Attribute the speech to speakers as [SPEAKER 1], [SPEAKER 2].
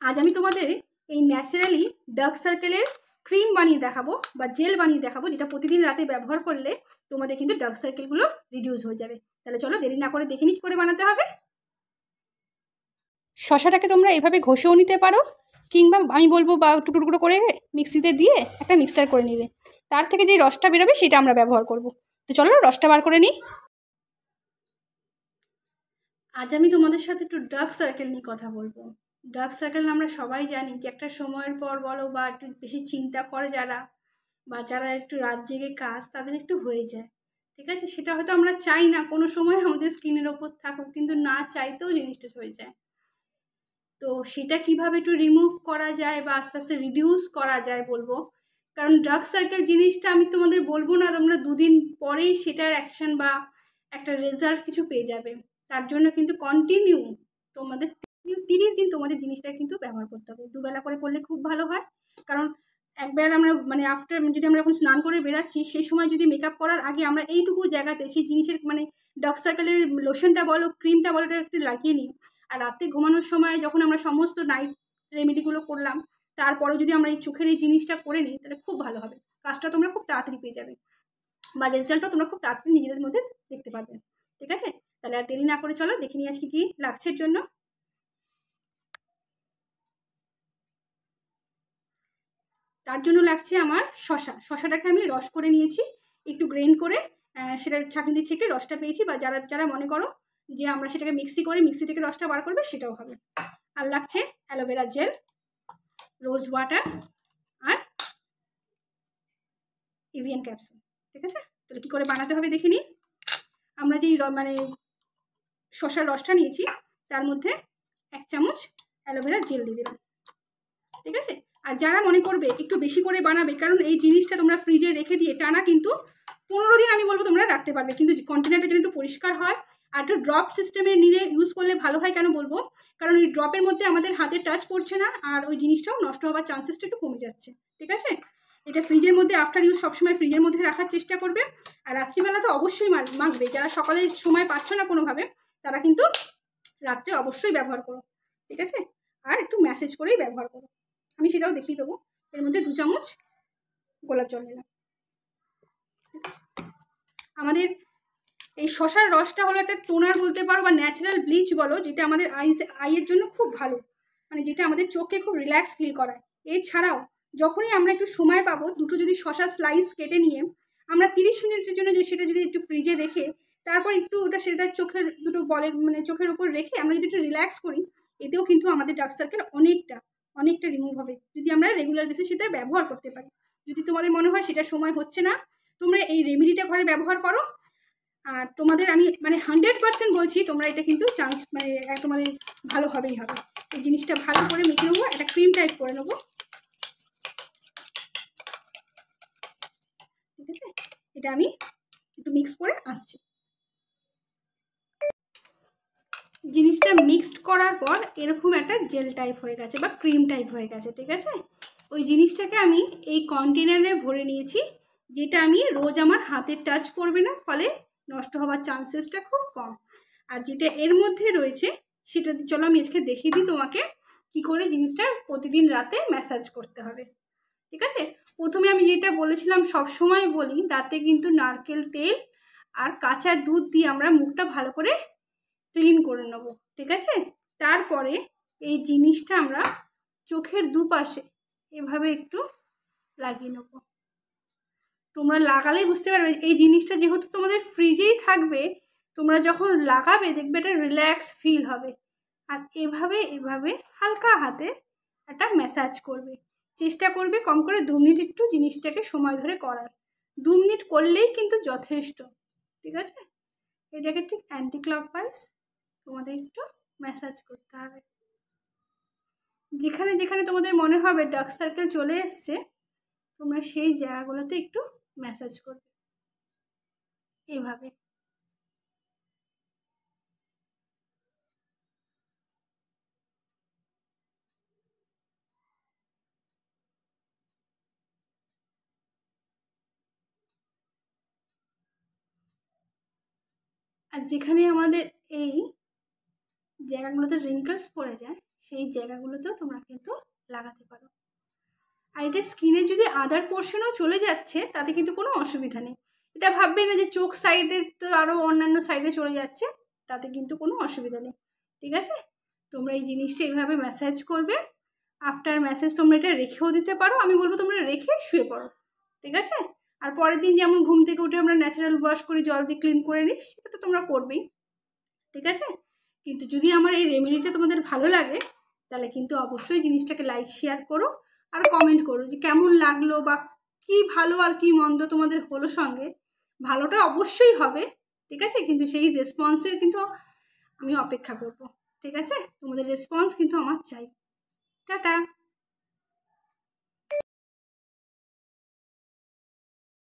[SPEAKER 1] আজ আমি তোমাদের এই ন্যাচারালি ডার্ক সার্কেলের ক্রিম বানিয়ে দেখাবো বা জেল বানিয়ে দেখাবো, যেটা প্রতিদিন রাতে ব্যবহার করলে তোমাদের কিন্তু ডার্ক সার্কেলগুলো রিডিউস হয়ে যাবে। তাহলে চলো দেরি না করে দেখে নি কি করে বানাতে হবে। শশাটাকে তোমরা এভাবে ঘষেও নিতে পারো, কিংবা আমি বলবো বা টুকরো টুকরো করে মিক্সিতে দিয়ে একটা মিক্সার করে নিলে তার থেকে যে রসটা বেরোবে সেটা আমরা ব্যবহার করব। তো চলো রসটা বার করে নিই। আজ আমি তোমাদের সাথে একটু ডার্ক সার্কেল নিয়ে কথা বলবো। ডার্ক সার্কেল আমরা সবাই জানি যে একটা সময়ের পর বলো বা একটু বেশি চিন্তা করে যারা, বা যারা একটু রাত জেগে কাজ, তাদের একটু হয়ে যায়। ঠিক আছে, সেটা হয়তো আমরা চাই না কোনো সময় আমাদের স্কিনের ওপর থাকুক, কিন্তু না চাইতেও জিনিসটা হয়ে যায়। তো সেটা কিভাবে একটু রিমুভ করা যায় বা আস্তে আস্তে রিডিউস করা যায় বলবো। কারণ ডার্ক সার্কেল জিনিসটা আমি তোমাদের বলবো না তোমরা দুদিন পরেই সেটার অ্যাকশন বা একটা রেজাল্ট কিছু পেয়ে যাবে। তার জন্য কিন্তু কন্টিনিউ তোমাদের 30 দিন তোমাদের জিনিসটা কিন্তু ব্যবহার করতে হবে। দুবেলা করে করলে খুব ভালো হয়। কারণ একবার আমরা মানে আফটার যদি আমরা যখন স্নান করে বেরাচ্ছি সেই সময় যদি মেকআপ করার আগে আমরা এইটুকু জায়গাতে সেই জিনিসের মানে ডার্ক সার্কেলের লোশনটা বলো ক্রিমটা বলো এটা একটু লাগিয়ে নিই। আর রাতে ঘুমানোর সময় যখন আমরা সমস্ত নাইট রেমেডিগুলো করলাম, তারপরে যদি আমরা এই চোখের এই জিনিসটা করে নিই তাহলে খুব ভালো হবে। কাজটা তোমরা খুব তাড়াতাড়ি পেয়ে যাবে বা রেজাল্টও তোমরা খুব তাড়াতাড়ি নিজেদের মধ্যে দেখতে পারবে। ঠিক আছে, তাহলে আর দেরি না করে চলো দেখে নিয়ে আজকে কি লাগছে এর জন্য। তার জন্য লাগছে আমার শশাটাকে আমি রস করে নিয়েছি, একটু গ্রেন্ড করে সেটা ছাঁকনি দিয়ে ছেঁকে রসটা পেয়েছি। বা যারা যারা মনে করো যে আমরা সেটাকে মিক্সি থেকে রসটা বার করবে সেটাও হবে। আর লাগছে অ্যালোভেরা জেল, রোজ ওয়াটার আর এভিয়ান ক্যাপসুল। ঠিক আছে, তাহলে কী করে বানাতে হবে দেখে নিই। আমরা যেই মানে শশার রসটা নিয়েছি তার মধ্যে 1 চামচ অ্যালোভেরা জেল দিয়ে দিলাম। ঠিক আছে, আর যারা মনে করবে একটু বেশি করে বানাবে, কারণ এই জিনিসটা তোমরা ফ্রিজে রেখে দিয়ে টানা কিন্তু 15 দিন আমি বলবো তোমরা রাখতে পারবে, কিন্তু কন্টেনারটা যেন একটু পরিষ্কার হয় আর একটু ড্রপ সিস্টেমে নিলে ইউজ করলে ভালো হয়। কেন বলবো, কারণ ওই ড্রপের মধ্যে আমাদের হাতে টাচ পড়ছে না আর ওই জিনিসটাও নষ্ট হওয়ার চান্সেসটা একটু কমে যাচ্ছে। ঠিক আছে, এটা ফ্রিজের মধ্যে আফটার ইউজ সবসময় ফ্রিজের মধ্যে রাখার চেষ্টা করবে। আর রাত্রিবেলা তো অবশ্যই মাখবে, যারা সকালে সময় পাচ্ছ না কোনোভাবে তারা কিন্তু রাত্রে অবশ্যই ব্যবহার করো। ঠিক আছে, আর একটু ম্যাসেজ করেই ব্যবহার করো। আমি সেটাও দেখিয়ে দেবো। এর মধ্যে 2 চামচ গোলাপ জল নিলাম। আমাদের এই শশার রসটা হলো একটা টোনার বলতে পারো বা ন্যাচারাল ব্লিচ বলো, যেটা আমাদের আইয়ের জন্য খুব ভালো, মানে যেটা আমাদের চোখকে খুব রিল্যাক্স ফিল করায়। এছাড়াও যখনই আমরা একটু সময় পাবো, দুটো যদি শশা স্লাইস কেটে নিয়ে আমরা 30 মিনিটের জন্য যে সেটা যদি একটু ফ্রিজে রেখে তারপর একটু সেটা চোখের দুটো বলের মানে চোখের উপর রেখে আমরা যদি একটু রিল্যাক্স করি, এতেও কিন্তু আমাদের ডার্ক সার্কেল অনেকটা রিমুভ হবে যদি আমরা রেগুলার বেসিসে সেটা ব্যবহার করতে পারি। যদি তোমাদের মনে হয় সেটা সময় হচ্ছে না, তোমরা এই রেমেডিটা ঘরে ব্যবহার করো। আর তোমাদের আমি মানে 100% বলছি তোমরা এটা কিন্তু চান্স মানে তোমাদের ভালোভাবেই হবে। এই জিনিসটা ভালো করে মেখে নেবো, একটা ক্রিম টাইপ করে নেবো। ঠিক আছে, এটা আমি একটু মিক্স করে আসছি। জিনিসটা মিক্সড করার পর এরকম একটা জেল টাইপ হয়ে গেছে বা ক্রিম টাইপ হয়ে গেছে। ঠিক আছে, ওই জিনিসটাকে আমি এই কন্টেনারে ভরে নিয়েছি, যেটা আমি রোজ আমার হাতে টাচ করবে না, ফলে নষ্ট হওয়ার চান্সেসটা খুব কম। আর যেটা এর মধ্যে রয়েছে সেটা চলো আমি আজকে দেখিয়ে দিই তোমাকে কি করে জিনিসটা প্রতিদিন রাতে ম্যাসাজ করতে হবে। ঠিক আছে, প্রথমে আমি যেটা বলেছিলাম সবসময় বলি, রাতে কিন্তু নারকেল তেল আর কাঁচা দুধ দিয়ে আমরা মুখটা ভালো করে ক্লিন করে নেবো। ঠিক আছে, তারপরে এই জিনিসটা আমরা চোখের দুপাশে এভাবে একটু লাগিয়ে নেবো। তোমরা লাগালেই বুঝতে পারবে এই জিনিসটা যেহেতু তোমাদের ফ্রিজেই থাকবে, তোমরা যখন লাগাবে দেখবে একটা রিল্যাক্স ফিল হবে। আর এভাবে এভাবে হালকা হাতে একটা ম্যাসাজ করবে, চেষ্টা করবে কম করে 2 মিনিট একটু জিনিসটাকে সময় ধরে করার। 2 মিনিট করলেই কিন্তু যথেষ্ট। ঠিক আছে, এটাকে ঠিক অ্যান্টি ক্লকওয়াইজ তোমাদের একটু ম্যাসাজ করতে হবে। যেখানে যেখানে তোমাদের মনে হবে ডার্ক সার্কেল চলে এসছে তোমরা সেই জায়গাগুলোতে একটু ম্যাসাজ করবে এভাবে। আর যেখানে আমাদের এই জায়গাগুলোতে রিঙ্কেলস পড়ে যায় সেই জায়গাগুলোতেও তোমরা কিন্তু লাগাতে পারো। আর এটা স্কিনের যদি আদার পোর্শনও চলে যাচ্ছে তাতে কিন্তু কোনো অসুবিধা নেই। এটা ভাববে না যে চোখ সাইডে তো আরও অন্যান্য সাইডে চলে যাচ্ছে, তাতে কিন্তু কোনো অসুবিধা নেই। ঠিক আছে, তোমরা এই জিনিসটা এইভাবে ম্যাসাজ করবে। আফটার ম্যাসাজ তোমরা এটা রেখেও দিতে পারো, আমি বলবো তোমরা রেখে শুয়ে পড়ো। ঠিক আছে, আর পরের দিন যেমন ঘুম থেকে উঠে আমরা ন্যাচারাল ওয়াশ করি, জল দিয়ে ক্লিন করে নিস, সেটা তো তোমরা করবেই। ঠিক আছে, কিন্তু যদি আমার এই রেমেডিটা তোমাদের ভালো লাগে তাহলে কিন্তু অবশ্যই জিনিসটাকে লাইক শেয়ার করো আর কমেন্ট করো যে কেমন লাগলো বা কি ভালো আর কি মন্দ তোমাদের হলো সঙ্গে। ভালোটা অবশ্যই হবে, ঠিক আছে, কিন্তু সেই রেসপন্সের কিন্তু আমি অপেক্ষা করব। ঠিক আছে, তোমাদের রেসপন্স কিন্তু আমার চাই। টাটা।